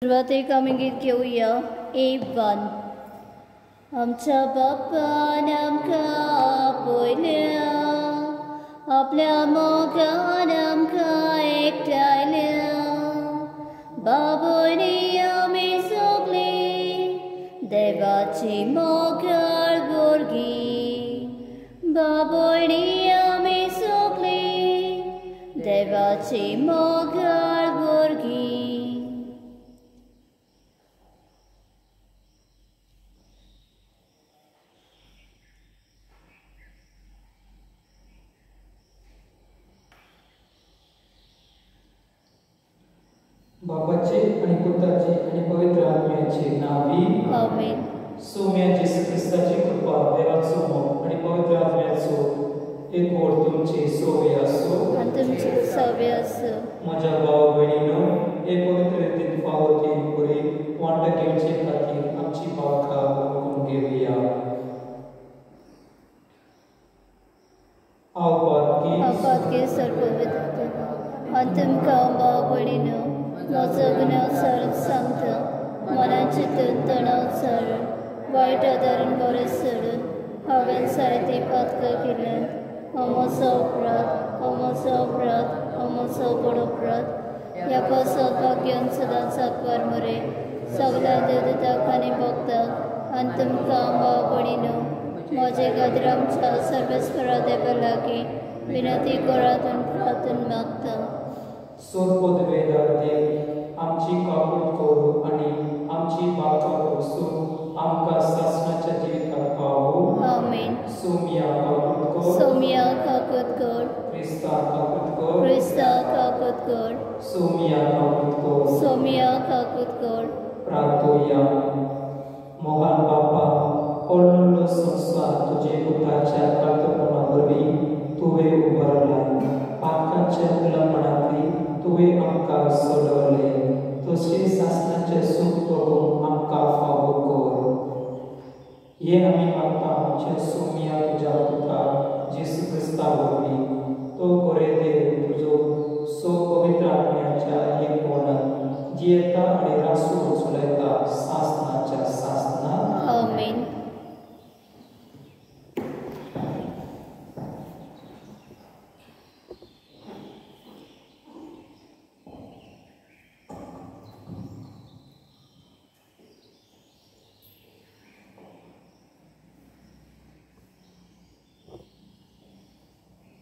सुरुवातीक आमी गीत घेवया A1. आमच्या बापान आमकां आपयल्या, आपल्या मोगान आमकां एकठांयल्या. बाबोनी आमी सगळीं देवाची मोगाळ भुरगीं. बाबोनी आमी सगळीं देवाची मोगाळ भुरगीं. बापाचे आणि पुत्राचे आणि पवित्र आत्म्याचे नावी आमेन. सौम्या येशू ख्रिस्ताची कृपा, देवाचो मोग आणि पवित्र आत्म्याचो एक ओढ तुमचे सोबे असो आणि तुमचे सवे असो. माझ्या भाव बहिणीनो, हे पवित्र रितीन पावती बरी वांट घेवचे खातीर आमची बाळखा ओळखून घेवया. आपातके सर्पवित आणि तुमकां भाव बहिणीनो, म्हजो गुन्यांव सर सांगता. मनान चिंतून तणाव चडून वायट आदारून बरें सोडून हांवें सारकी पातकां केल्यान. हो म्हजो अपराध, हो म्हजो अपराध, हो म्हजो बडो अपराध. ह्या पावसाक घेवन सदांच साकवार मरे सगळ्या देवदूतांक आनी भक्तांक आनी तुमकां भाव भयणीनो, म्हजे खातीर आमच्या सर्वेस्परा देवा लागीं विनंती करात आनी प्रार्थना मागता. सोदपद वेदार देव आमची काकूट करू आणि आमची बाळखा करूसून आमकां सासणाच्या जिविताक पावू. आमेन. सौम्या काकूट कर, सौम्या काकूट कर, क्रिस्ता काकूट कर, क्रिस्ता काकूट कर, सौम्या काकूट कर. सौम्या काकूट कर. प्रार्थोया. मोहन बापा, ओळनलो संसार तुजे पुताच्या कर्तव्याना वरवीं तुवें उबारला. पातकांच्या उलंपणांतली तुवें आमकां सोडवले. तशें सासणाचें सूख करून आमकां फावो कर. हे आमी मागता आमच्या सौम्या तुज्या पुता येशू क्रिस्ता वरवीं. तो बरे देव तुजो सो पवित्र आत्म्याच्या एकवटान जियेता आनी रासून चलयता सासणाच्या सासना. आमेन.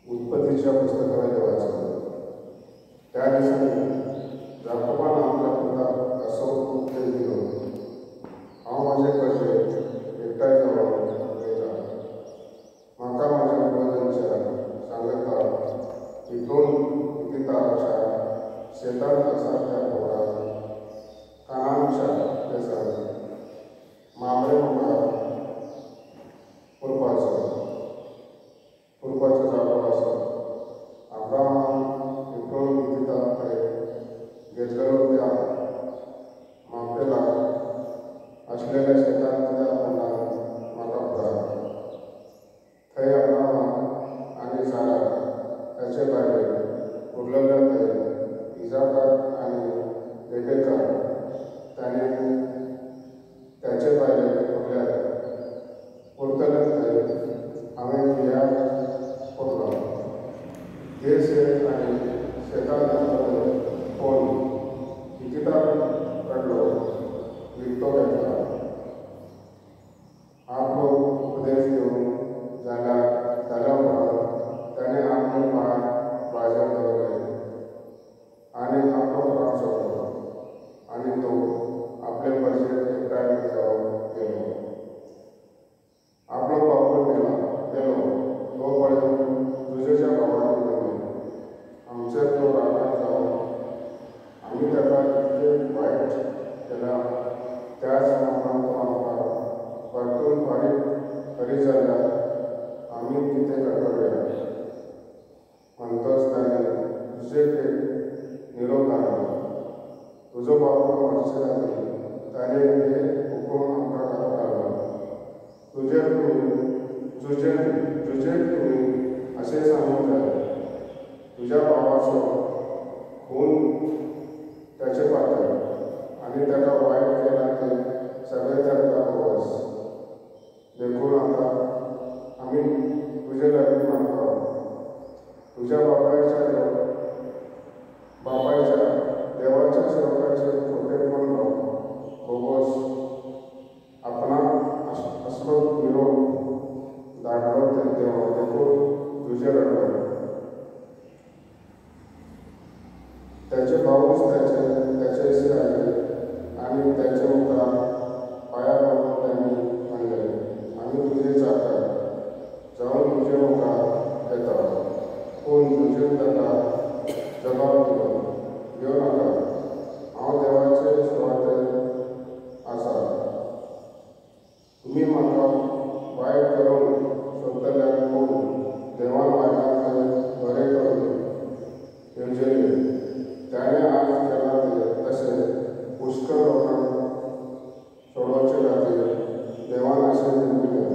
उत्पत्तीच्या पुस्तकाला वाचलं. त्या दिवशी याकोबान आपल्या पुताक असो उपदेश दिलो, हांव म्हजे कशे एकठांय जावन वयता. म्हाका म्हज्या पूर्वजांच्या सांगता हितून पिताच्या शेतान आसा त्या पोराक कानानच्या देसांत मामरे म्हाका पुरपाचो जागो आसा. अब्राहामान हितून पिता घेतलेलो त्या मापेलाक आशिल्ल्या शेतांतल्या पोंडान म्हाका व्हरा. थंय अब्राहाम आनी सारा ताचे बायलेक उरलेल्या थंय इजाकाक आनी रेबेकाक ताणें ताचे बायलेक उरल्यात. उरतले थंय हांवें तुज्याक पडलो. हे शेत आनी शेतांत आसतले कोण तिकीटाक काडलो विकतो घेतला. आपलो उपदेश दिवन जाल्या उपरांत ताणें आपले पांय बाजार दवरले आनी आपलो राग सोडलो आनी तो आपले बशेन एकठांय जावन गेलो. आपलो बापूय गेलो. तो पळोवन तुजेच्या भावांनी म्हणले, आमचेर तो रागार जावन आमी ताका कितें वायट केलां त्याच नांवान तो आमकां परतून फारीक करीत जाल्यार आमी कितें करतले. म्हणटच ताणें तुजेक निरोप धाडलो. तुजो बापूय मातशें जाली. ताणें हे हुकूम आमकां घालो, तुजेक तुमी अशें सांगूंक जाय, तुज्या भावाचो खून त्याचे पातळ आनी ताका वायट केला ते सगळे ताका बोस देखून आता आमी तुजे लागीं मागता तुज्या बापायच्या देवाच्या सेवकाचे खोटेपण बोगोस आपणाक असलो निरोप धाडलो ते देवा देखून तुजे रडलो त्याचे भाऊच त्याचे आयले आनी त्याचे मुखार पांयां पडून त्यांनी म्हणले आमी तुजे चाकर जावन तुजे मुखार येता पूण तुजे ताका जबाब दिलो घेव नाका हांव देवाचे सुवातेर आसा तुमी म्हाका वायट करूंक सोदतल्याक पूण देवान म्हाका बरें करून येवजले त्याने आज केला ते तसे पुष्कळ लोकांक सोडोवचे खातीर देवान अशें नेमिल्लें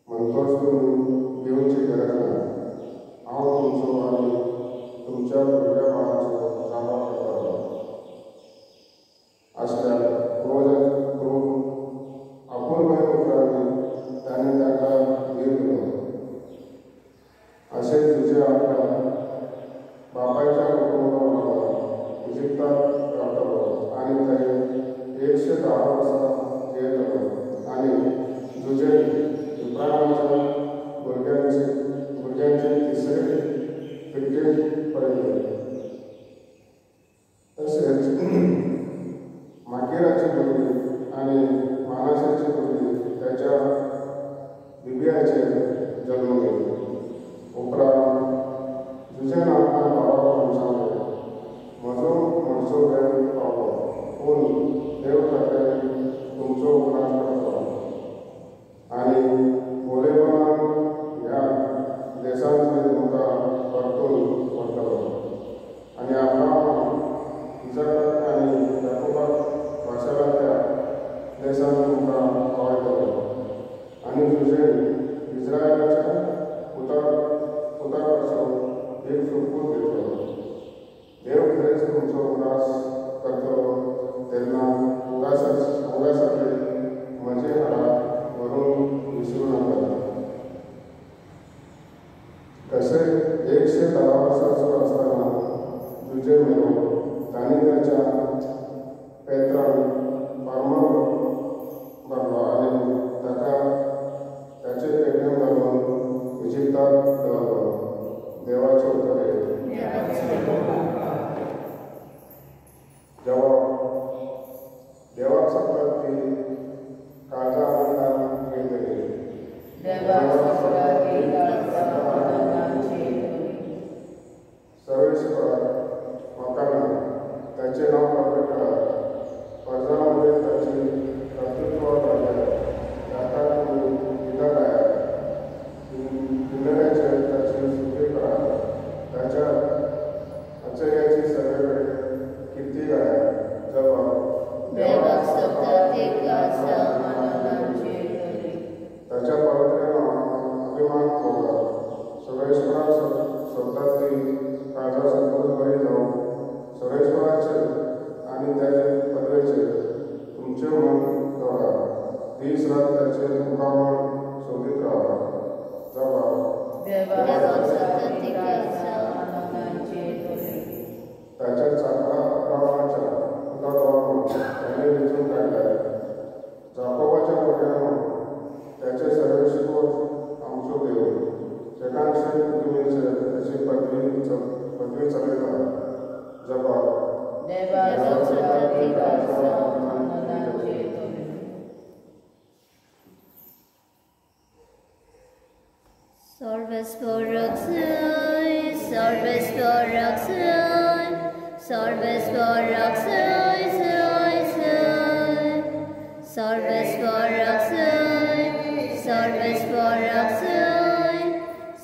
म्हणटोच तुमी भिवची गरज ना हांव तुमचो आनी तुमच्या भुरग्या बाळाचो सांबाळ करतलो असल्यार क्रोध अपूर्वय उपरांत ताणें ताका धीर दिलो अशें तुजे आपल्या बापायच्या कुटुंबा इजिप्तांत रावतलो आनी थंय 110 वर्सां जियेतलो आनी तुजे इब्राहिमाच्या भुरग्यांचे तिसरे पिळगे पर्यंत तशेंच मागीराची भुरगीं आनी मानासाची भुरगीं त्याच्या बिबियाचेर जल्मली उपरांत तुजे नांवान भावाक मनशाले म्हजो वेळ पावलो पूण देव खातीर तुमचो उपकार करतलो आनी भोलेपणान ह्या देशांतले तुमकां परतून व्हरतलो आनी अब्राहमाक इसाक आनी याकोबाक वाशेलाच्या देशांत तुमकां पावयतलो आनी तुजे इस्रायलाच्या पुताकडचो एक सुपूत घेतलो देव खरेंच तुमचो उदास करतलो तेन्ना उगासाचे म्हजे हाडाक व्हरून विसरूं नाका तशें 110 वर्सांचो आसतना तुजे मेलो तांणी ताच्या पेत्रान फार्मार भरलो आनी ताका ताचे पेटयेन घालून इजिप्तांत दवरलो देवाचे उतरे देवाक सगळ्यात ती काळजा आनंदान घेतली सर्वेश्वर म्हाका त्याचे नाव प्रकट करा कर्जामध्ये त्याची कर्तृत्व घडल्या ताका तुम्ही कित्याक आयात किन्नऱ्याचे त्याची स्तुती करा त्याच्या आश्चर्याची सगळेकडे कीर्ती गाया जबाब देवाक सप्तक आसा त्याच्या पवित्र नावान अभिमान होगा सर्वेश्वराक सोदतात ती काळजा संतोष बरी जावं सर्वेश्वराचे आनी त्याचे पदवेचे तुमचे मन दवरा दीस रात त्याचे मुखामळ सोदीत रावा जबाब देवाक सप्तक आसा त्याच्या चाकरा अब्राहमाच्या पुतळावर त्याने वेचून काढल्या जाकोबाच्या भुरग्यांनो त्याचे सर्वेश्वर आमचो देव जगांचे तुमीचे त्याची पदवी चलयता जबाब देवाक सप्तक आसा सर्वेश्वराक जय सर्वेश्वराक जय सर्वेश्वराक जय जय जय सर्वेश्वराक जय सर्वेश्वराक जय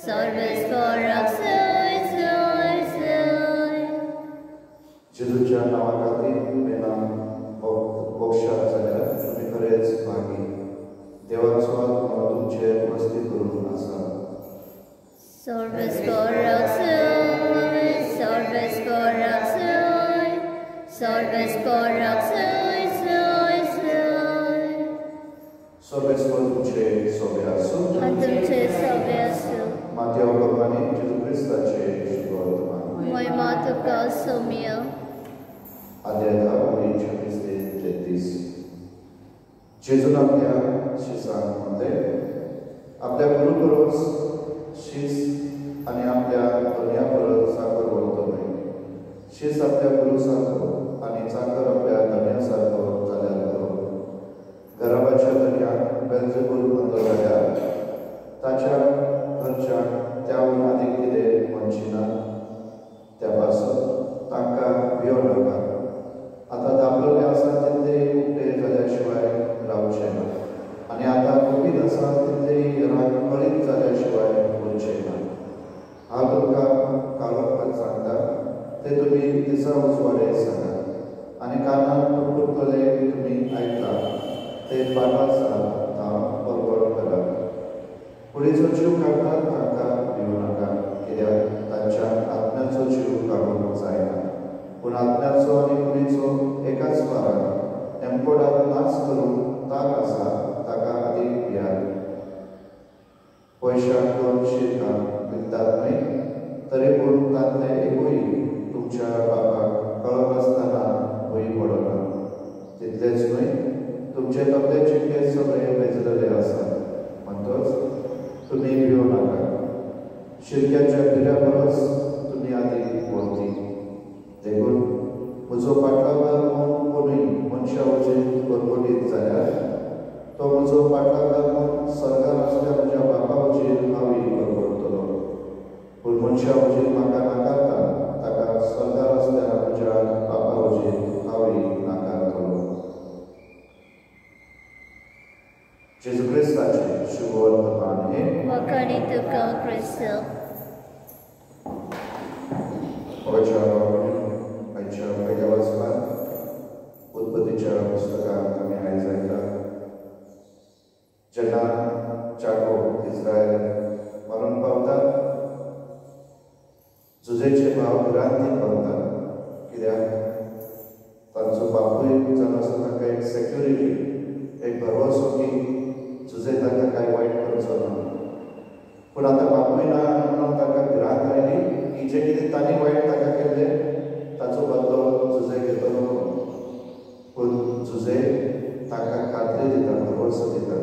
सर्वेश्वराक जय जय जय जेजूच्या नांवा खातीर बेनाम मोक्षांत जाल्यार तुमी खरेंच भागी देवाचो आत्मा तुमचे मस्ती करून आसा सर्वेश्वराक जय सर्वेश्वराक जय सर्वेश्वराक ख्रिस्ताचे शुभवर्तमान. महिमा तुका सौम्य. अध्याय 10:26-33. जेजून आपल्या शिसांक म्हणले, आपल्या गुरू परस शीस आनी आपल्या धन्या परस साकर व्हरतो न्हय. शीस आपल्या गुरू सारको आनी साकर आपल्या धन्या सारको जाल्यार बरो. घराबाच्या धन्याक बेलझेबूल म्हणलो जाल्यार ताच्या घरच्यांक त्याहून आनीक कितें म्हणचिना. त्या पासत तांकां भियो नाका. आतां दाबलेले आसा तितले उकते जाल्या शिवाय रावचे ना. आनी आतां कोवीड आसा तितले राग कळीत जाल्या शिवाय उरचे ना. हांव तुमकां काळोखांत सांगता ते तुमी दिसा उजवाडे सांगात. आनी कानान पुटपुटतले तुमी आयकला ते पाठासान हांव परवड करात. कुडीचो जीव काडटात तांकां भिवू नाका, कित्याक तांच्यान आत्म्याचो जीव काडूंक जायना. पूण आत्म्याचो आनी कुडीचो एकाच वारान नेमपोडात नाच करूंक ताक आसा ताका अदीक भियात. पयशांक 2 शिरकां विकतात न्हय, तरी पूण तांतले एकूय तुमच्या बापाक कळप आसतना भंय पडना. तितलेंच न्हय, तुमचे तकले चिटके सगळे मेजलेले आसात. म्हणटच तुमी भियो नाका. शिरक्याच्या पिऱ्या परस तुमी आदीक व्हरती. देखून म्हजो पाटलागार म्हूण कोणूय मनशा वचून परपटीत जाल्यार तो म्हजो पाटलागार म्हूण सर्गार आसल्या म्हज्या बापा वचून हांवूय परपडटलो. पूण मनशा वचून म्हाका नाकारता ताका सर्गार आसल्या म्हज्या बापा वचून हांवूय नाकारतलो. जेजू क्रिस्ताचे शुभवर्तमान हे. वखाणी तुका क्रिस्त. आयच्या पहिल्या वाचपात उत्पत्तीच्या पुस्तकांत आमी आयज आयकला जेन्ना जाकोब इस्रायल मरून पावतात, जुजेचे भाव भिरांतीन पावतात. कित्याक तांचो बापूय जावन आसा ताका एक सेक्युरिटी, एक भरवसो की जुजे ताका कांय वायट करचो ना. पूण आतां बापूय ना म्हणून ताका भिरांत आयली की जें कितें तांणी वायट ताका केल्लें ताचो बदलो जुजे घेतलो. पूण जुजे ताका खात्री दिता, भरवसो दिता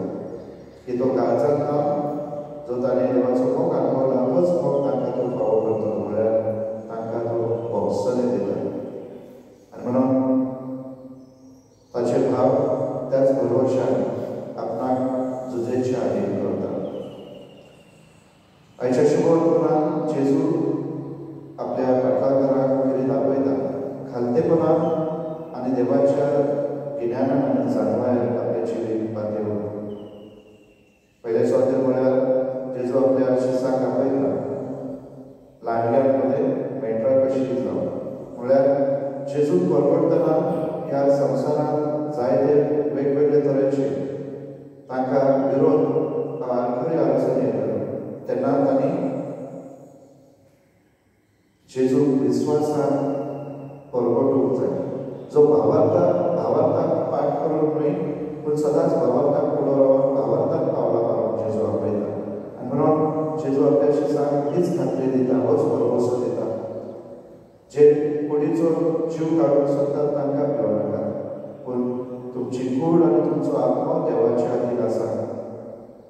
की तो काळजांत ना जो ताणें देवाचो मोग आंगवला तोच मोग तांकां तो फावो करतलो. म्हळ्यार तांकां तो भोगसले दिता. आनी म्हणून ताचे भाव त्याच भरवशान आपणाक जुजेच्या अधीन करता. आयच्या शुभवर्तमानांत जेजू आपल्या पाटलागाराक कितें दाखयता, खालतेपणान आनी देवाच्या गिन्यानान आनी जाणवायेन आपल्या जिवीक बांदून. पयले स्वातेर म्हळ्यार जेजू आपल्या शिसांक आपयता ल्हानग्यांमध्ये मेंढरां कशी जावं. म्हळ्यार जेजूक परवडटना ह्या संवसारांत जायते वेगवेगळे तरेचे तांकां विरोध आडखळी अडचणी येतात. तेन्ना तांणी जेजूक विस्वासान परगटूंक जाय. जो भावार्थाक पाठ करूंक न्हय, पूण सदांच भावार्थाक फुडो रावप, भावार्थाक पावलां मारूंक जेजू आपयता. आनी म्हणून जेजू आपल्या शिसांक हीच खात्री दिता, होच भरवसो दिता. जे कुडीचो जीव काडूंक सोदतात तांकां भियो नाका, पूण तुमची कूड आनी तुमचो आत्मो देवाच्या अधीन आसा.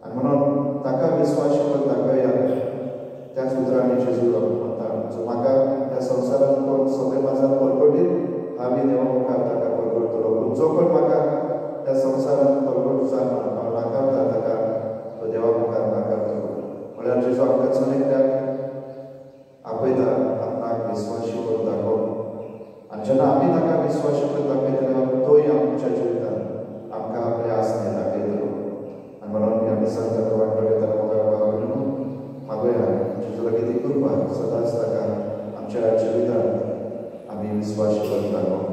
आनी म्हणून ताका विस्वास करून दाखयात. त्याच उतरांनी जेजू म्हणटा, जो म्हाका ह्या संवसारांत कोण सोबे माझात परगटीत हांवें देवा मुखार ताका परगटतलो. पूण जो कोण म्हाका ह्या संवसारांत परगट जावना हांव नाकारता ताका तो देवा मुखार नाकारतलो. म्हळ्यार जेजू आमकां चलयत्याक आपयता आपणाक विस्वासी करून दाखोवंक. आनी जेन्ना आमी ताका विस्वासी करून दाखयतले तोय आमच्या जिवितांत आमकां आपले आसने दाखयतलो. आनी म्हणून ह्या दिसान ताका वांटो घेतना मोगाळ म्हणून मागोया जेजू लागीं ती कृपा सदांच ताका आमच्या जिवितांत आमी विस्वासी करून दाखोवंक.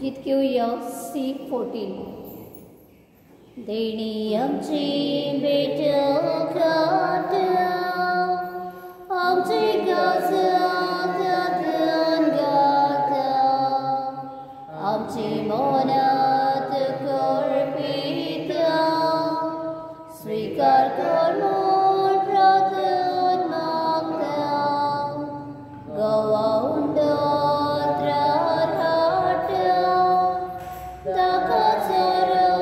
गीत घेऊया C14. देणी आमची भेट खाट आमची गाज गात मनात अर्पिता स्वीकार कर मोर प्रार्थना मागता गवाउंडो त्रारहाटा ताका चरो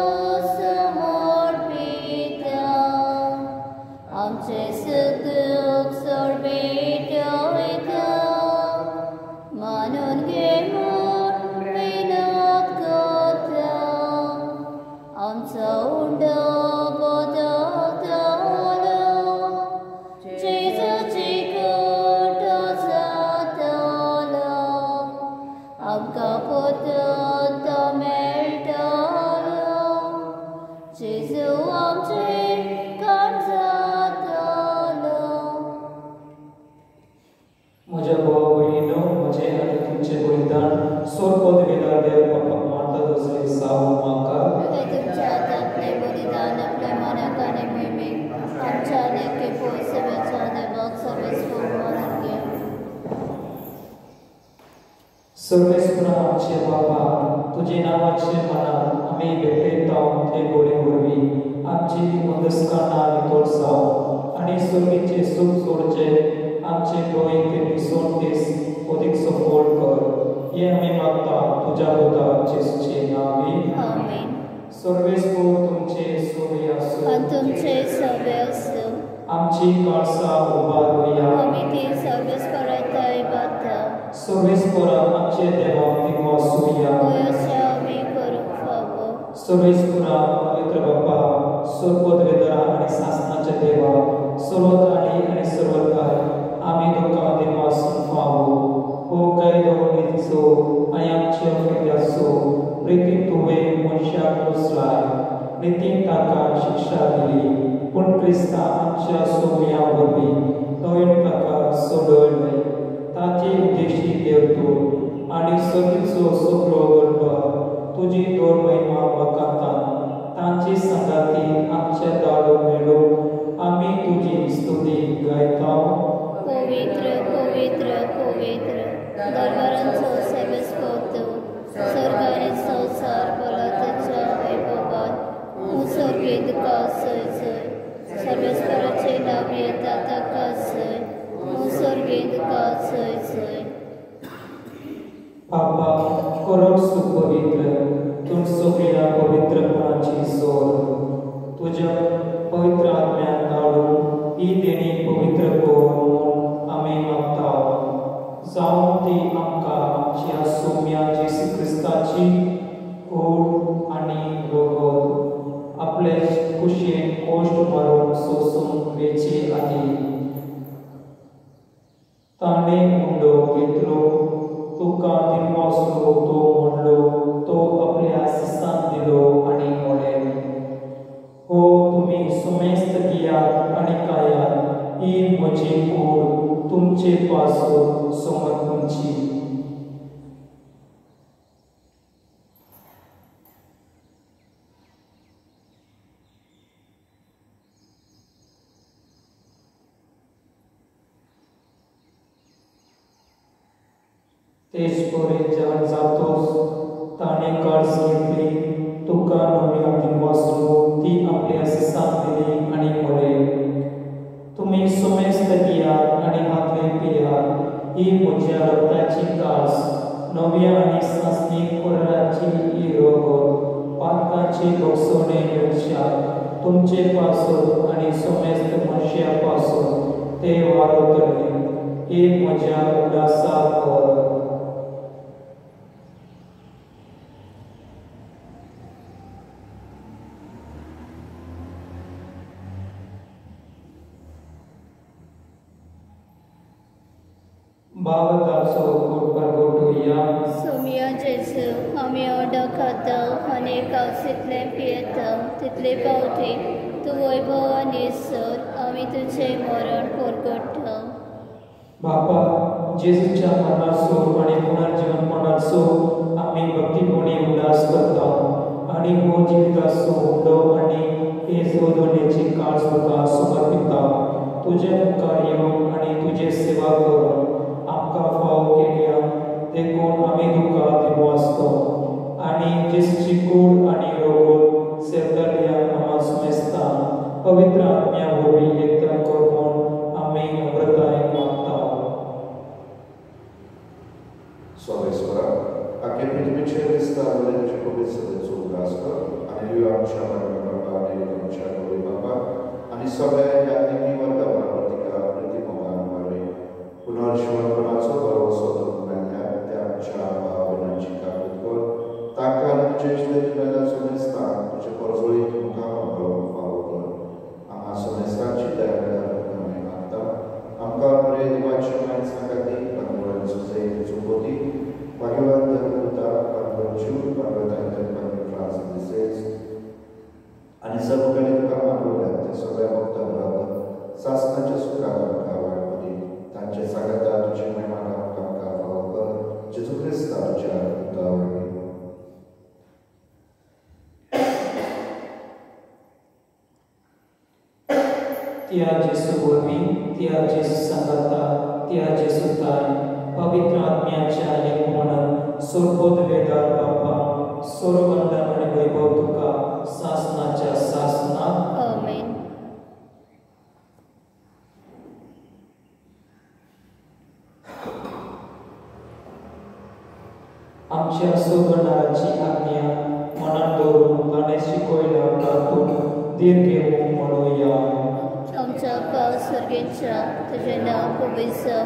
समर्पिता आमचे सुख सोडविता मानून घे मोर विनत करता आमचा उंडो बदलतलो जेजूची कोट जातलो आमकां पदत मेळटलो जेजू आमचे काण जातलो. म्हज्या भाव भयणीनो म्हजें आनी तुमचें बलिदान सोरपद वेदार देव बापाक मारता दुसरे साव म्हाका हे तुमच्या हातांतलें बलिदान आपल्या मनाक आनी मोहिमेक आमच्या लेखे पोयसवेच्या देवाक सर्वेस्व मानून घे. सर्वेस्परा आमचे बाबा तुजे नांवाचे मनान आमी भेटयता ते बळे वरवीं आमची मदस्काना नितळसाव आनी सर्गीचे सूख सोडचे आमचे दोय ते पिसोन दीस अदीक सफळ कर हे आमी मागता तुज्या पुता जेसूचे नांवी. आमीन. सर्वेस्पो तुमचे सोबी आसूं आनी तुमचे सवे आसूं आमची काळसां उबारुया आमी ती सर्वेस्पराताय बाता सर्वेस्परा आमचे देवा दिवसूया गोंयच्या आमी करूंक फावो सर्वेस्परा पवित्र बापा सर्वपद वेदरा आनी सासनाचे देवा सर्वकाळी आनी सर्वकाळ आमी तुका दिवसून फावो हो कायदो निचो आनी आमचे अफेद्याचो प्रिती तुवें मनशाक रुसलाय नितीन ताका शिक्षा दिली पूण क्रिस्ता आमच्या सोमया वरवीं तुवें ताका सोडवलें ताची उद्देशी देव तूं आनी सगळीचो सगळो गडबड तुजी दोर महिमा वकातान तांची संगाती आमच्या दारो मेळो आमी तुजी स्तुती गायता. पवित्र पवित्र पवित्र दरबारांचो सेवेस्पो तूं सर्ग आनी संवसार बलातेच्या वैभवान मुसर्गीत का सय सय सर्वेस्पराचे नांव येता ताका सय मुसर्गीत का सय सय. बाबा करप सुपवित्र तूं सगळ्या पवित्रपणाची सोर तुज्या पवित्र आत्म्यान धाडून ही देणी पवित्र कर म्हूण आमी मागता जावं ती आमकां आमच्या सोम्या जेसू क्रिस्ताची कूड आनी रोगत आपले कुशेन कोश्ट मारून सोसून वेची आदी ताणें मुंडो घेतलो तुका दिवसलो तो म्हणलो तो आपल्या सिसान दिलो आनी म्हळें हो तुमी सुमेस्त घेयात आनी खायात ही म्हजी कूड तुमचे पासून समर्पणची. तेज परे जेवण जातोच ताणें काळज घेतली तुका नव्या दिवसलो ती आपल्या सिसान दिली आनी म्हळें तुमी सुमेस्त घेयात आनी हातले पियात ही म्हज्या रक्ताची काळज नव्या आनी सासणीक कोराची ही रोगत पातकांची भोगसवणे निर्शात तुमचे पासून आनी सुमेस्त मनशा पासून ते वारतले ही म्हज्या उलासा कर. बाबताचो गोटपर गोटुया सोमिया जेजू आमी ओर्डो खाता आनी कावसीतलें पियेता तितले पावटी तूं वैभवान येसर आमी तुजें मरण परगट्टा. बापा जेजूच्या मरणाचो आनी पुनर्जीवनपणाचो आमी भक्तीपणी उल्हास करता आनी हो जिविताचो उंडो आनी हे जोडण्याची काळज तुका समर्पिता. तुजे मुखार येवन आनी तुजे सेवा करून आमकां फाव केल्या देखून आमी तुका दिवसतो आणि जिसची कूड आणि रोगोल सेवतालिया आम्हा सुमेस्ता पवित्र आत्म्या होवी एकदम करमोन आम्ही नम्रताय मागता. Sława a kiedy będziecie wystawiać powiedzmy co ubrazka, ani liuamcia baba, ani liuamcia baba, ani sobie jadniki warga pratika pritimogan mari. Punarshwan panaso baro sodom menya tiamcha benanchika betkol. Takkan cześle tymela sumesta, że pozwoli mukawa bro fałko. Ama sumesta czytania kami mata. Amka mari dwacha mańca kati panuran susei cupoti. Bhagavan Dharmuta, Bhagavan Jew, Bhagavan Dharmuta, Bhagavan disease. Ani sabukali kamanula, tesoga mokta brada. Sasnacha sukata kawakudi. Tanche sagata tuche memana kamka falaka. Jesu Krista tuche utawagi. Tia Jesu Bobi, Tia Jesu Sangata, Tia Jesu Tai. पवित्र आत्म्याच्या एकमोनात सोरबोध weather बाप्पा सोरगंधा आणि वैभव तुका शासनाच्या शासनात आमेन. आमच्या सोगंधाची आज्ञा मनात धरून ताणे शिकवल्या तातून दीर्घ घेऊन म्हणूया. आमच्या स्वर्गीच्या तुझे नाव पवित्र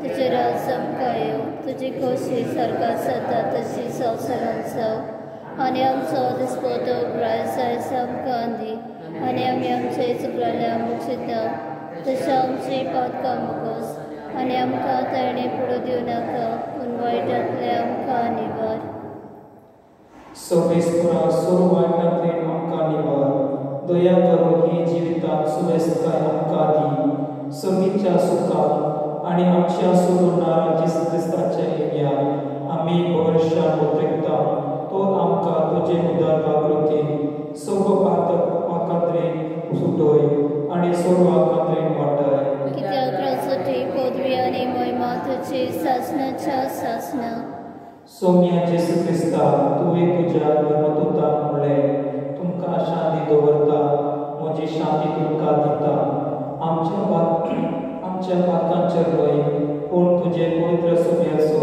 तुझे राज्य कायो तुझी खोशी सारखा सता तशी संवसारांचो आनी आमचो दिसपोतो प्रायसायसा आमकां दी आनी आमी आमचे चुकलेल्या मुक्षिता तशें आमची पातकां मुगोस आनी आमकां ताणे पुडो दिवं नाका पूण वायटांतले आमकां निवार. सोमेस्पुरा सोरवाटांतले आमकां निवार. दया करून ही जिवितांत सुवेस्ताय आमकां दी. सगळीच्या सुखांत आणि आमच्या सोडून जिस क्रिस्ताच्या येण्यात आम्ही भविष्यात उद्रिक्ता तो आमकां तुजे उदार वागणुकेन सर्व पाखांतरे सुटोय आणि सर्व आखांतरेन वाटाय. कित्याक राजवटी पदवी आनी महिमा तुजी शासनाच्या शासना. सौम्या जेसू क्रिस्ता तुवें तुज्या धर्मदूताक म्हणलें तुमकां शांती दवरता म्हजी शांती तुमकां दिता. आमच्या पाखांचेर न्हय पूण तुजे पवित्र सुम्याचो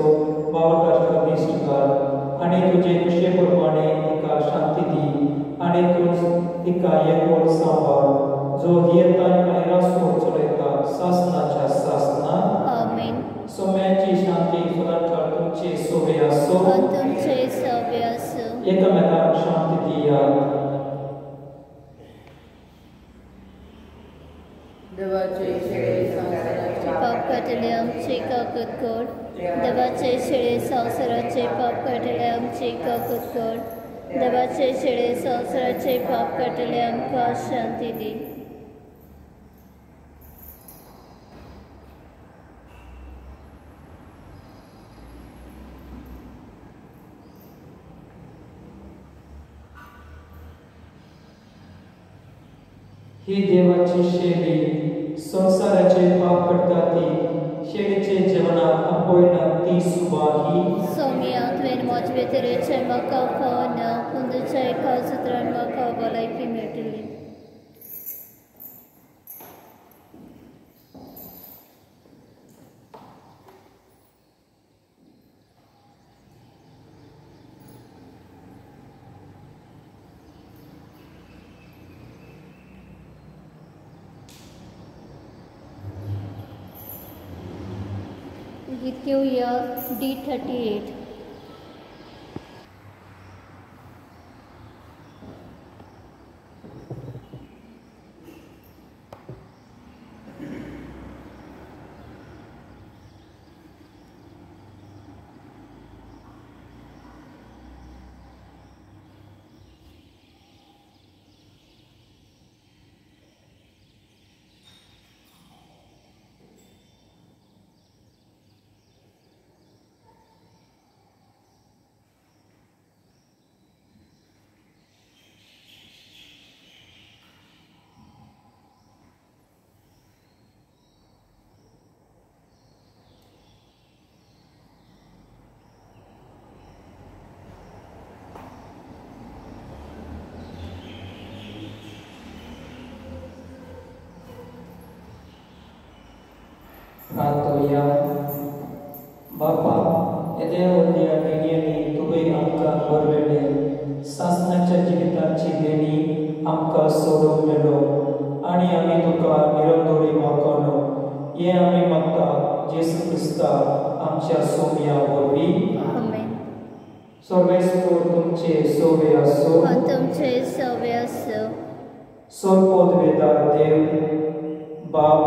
वावरपाचो दीस स्वीकार आनी तुजे कुशे प्रमाणे एका शांती दी आनी तूं एका एकवट सांबाळ जो येताय आनी रासो चलयता शासनाच्या शासनात. आमेन. सोम्याची शांती फुलांकार तुमचे सोबे आसो आनी तुमचे सव्य आसूं. एकामेकांक शांती दियात. देवाचे शेळे संसाराचे पाप काटले आमचे काकत कर. देवाचे शेळे संसाराचे पाप काटले आमचे काकत कर. देवाचे शेळे संसाराचे पाप काटले आमकां शांती दी. ही देवाची शेळी संसाराचे पाप करता ती शेळीचे जेवणात आपोयना ती सुवाही. सौम्या तुवें मोजवे तरेचे म्हाका खावना पूण तुज्या एका सुत्रान म्हाका भलायकी मेळटली. गीत घेऊया D38. प्रार्थोया. बापा, येद्या व्हडल्या देणयांनी तुवें आमकां भरलेले सासणाच्या जिविताची देणी आमकां सोडून मेलो आनी आमी तुका निरंतरी मागोनो. हे आमी मागता जेसू क्रिस्ता आमच्या सोम्या वरवीं. आमेन. सर्वेस्पोर तुमचे सोवे आसो. तुमचे सवे असो. सोरपोत वेदार देव बाप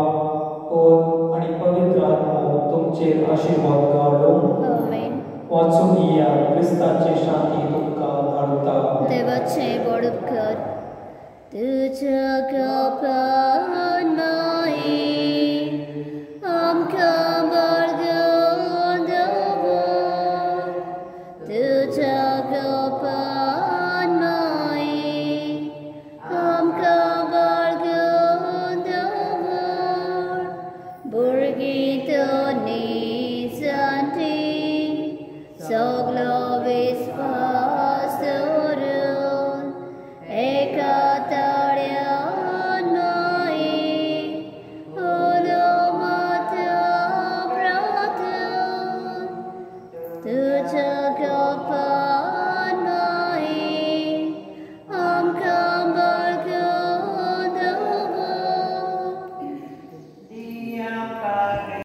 पोत आनी पवित्र आत्मा तुमचेर आशिर्वाद घालूं. आमेन. वाचून या क्रिस्ताची शांती तुमकां धाडटा. देवाचे बडूप कर. तुझ्या कृपान माई आमकां बळगून दवर. तुझ्या कृपान माई आमकां बळगून दवर. भुरगीं तोनी जाणटी सगलो विस्वास दवरून एका ताळ्यान माई ओलो माता प्रार्थना तुझ्या